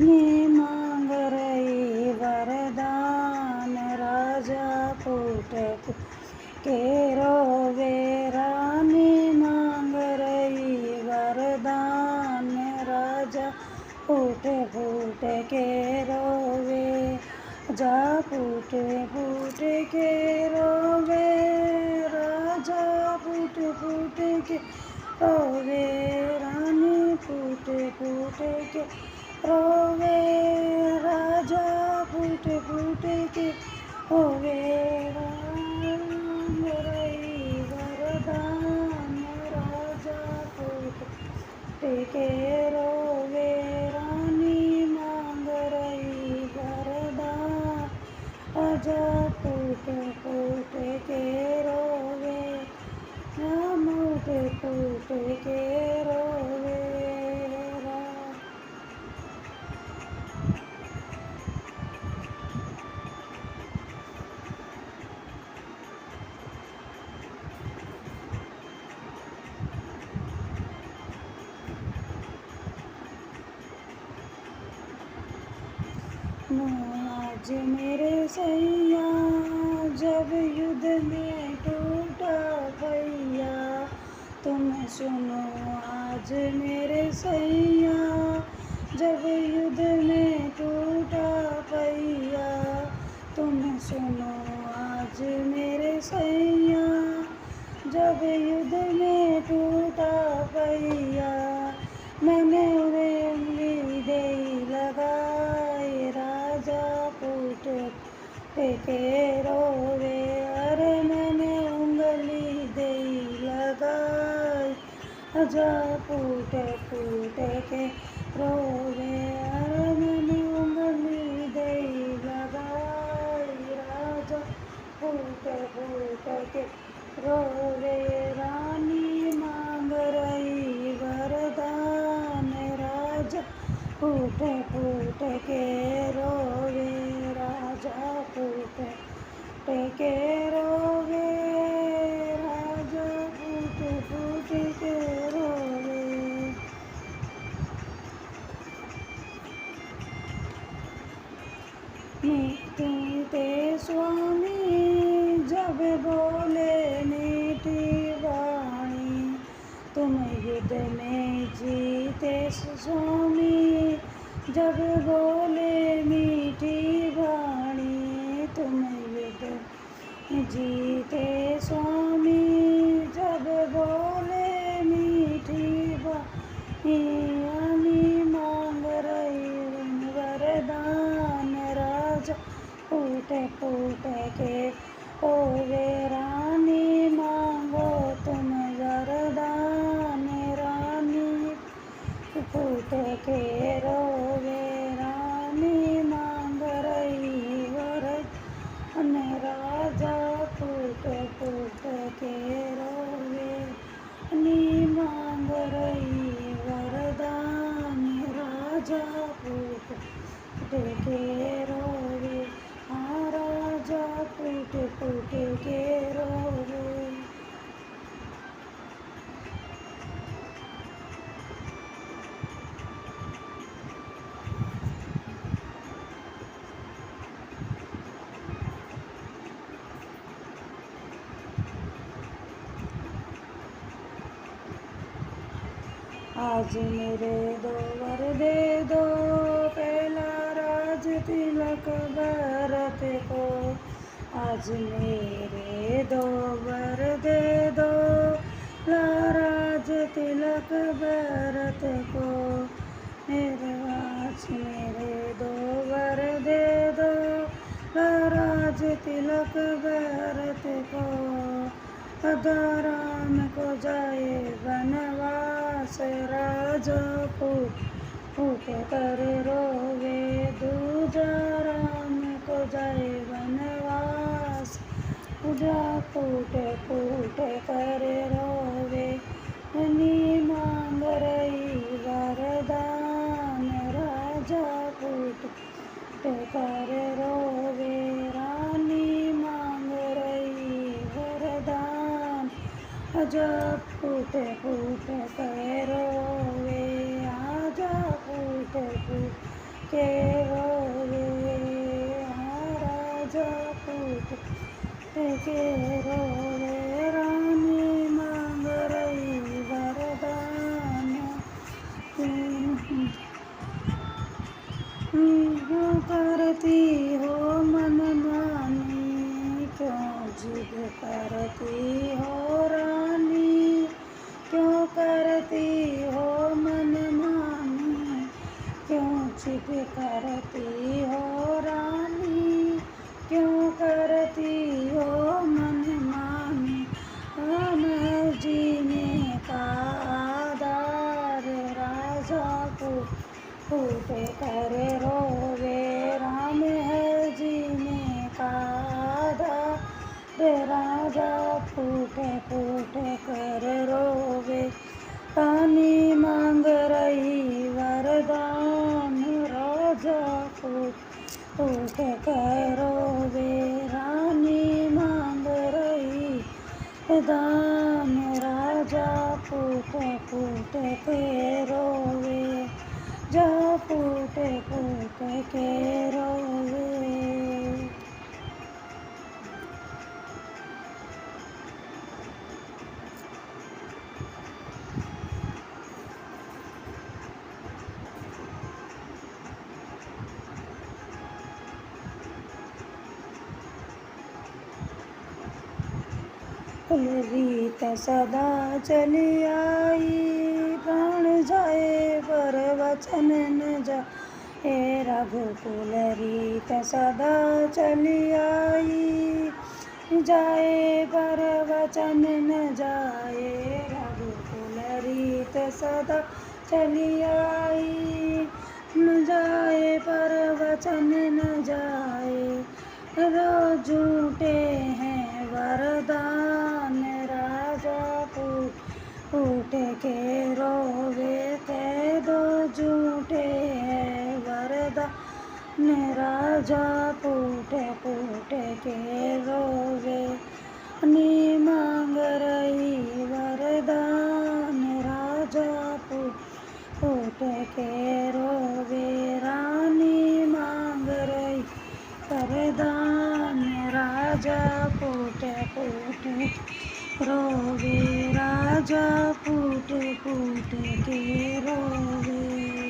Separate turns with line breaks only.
नी मांग रही वरदान राजा फूट के रोवे। रानी मांग रही वरदान राजा फूट फूट के रोवे। जा फूट फूट के रोवे राजा फूट फूट के रोवे। रानी फूट फूट के रोवे राजा फूट फूट के रोवे। राम रही वरदान राजा फूट के रोवे। रानी मांग रही वरदान राजा फूट फूट के रोवे। राम फूट फूट के रोवे। आज मेरे सैया जब युद्ध में टूटा भैया। तुम सुनो आज मेरे सैया जब युद्ध में टूटा भैया। तुम सुनो आज मेरे सैया जब युद्ध में टूटा भैया। मैंने उन्हें उंगली दे लगाए राजा फूट के रोवे। अरे मैंने उंगली दे लगाई राजा फूट फूट के रोवे। अरे मैंने उंगली दे लगाई राजा फूट फूट के रोवे। रानी मांग रही वरदान राजा फूट फूट के रोवे। राजा फूट के रोवे राजा फूट फूट के रोवे। मीठे स्वामी जब बोले मीठी वाणी। तुम युद्ध में जीते स्वामी जब बोले मीठी वाणी। तुम युद्ध में जीते स्वामी जब बोले मीठी वाणी। रानी मांग रही वरदान राजा फूट फूट के रोवे। रानी मांगो तुम वरदान रानी फूट के रोवे। रानी मांग रही वरदान राजा फूट फूट के रोवे। रानी मांग रही वरदान राजा फूट फूट के रोवे। हाँ राजा फूट फूट के रोवे। आज मेरे दो वर दे दो पहला राज तिलक भरत को। आज मेरे दो वर दे दो राज तिलक भरत को। आज मेरे दो वर दे दो राज तिलक भरत को। राम को जाए वनवास राजा फूट फूट कर रोवे। दूजा राम को जाए वनवास पूजा फूट फूट कर रोवे। रानी मांग रही वरदान राजा फूट फूट कर रोवे। रानी मांग रही वरदान राजा फूट फूट कर रोवे। आजा फूट फूट के रोवे। राजा फूट के रोवे। रानी मांग रही वरदान। क्यों करती हो मनमानी, क्यों जिद करती हो रानी, क्यों करती हो मनमानी, क्यों जिद करती हो रानी, क्यों करती हो मनमानी। हम जीने का आधार राजा को फूट कर रोवे। राम है जीने का आधार राजा फूट फूट कर रोवे। रानी मांग रही वरदान राजा फूट फूट कर रोवे। रानी मांग रही वरदान राजा फूट फूट के रोवे। जा फूट फूट के रोवे। रीत सदा चली आई, प्राण जाए पर वचन न जाए। रघुकुल रीत सदा चली आई, जाए पर वचन न जाए। रघुकुल रीत सदा चली आई, न जाए पर वचन न जाए। रोज झूठे हैं वरदान राजा फूट के रोवे। कह दो झूठे हैं वरदान राजा फूट फूट के रोवे। रानी मांग रही वरदान राजा फूट के रोवे। रानी मांग रही वरदान राजा फूट फूट रोवे। राजा फूट फूट के रोवे।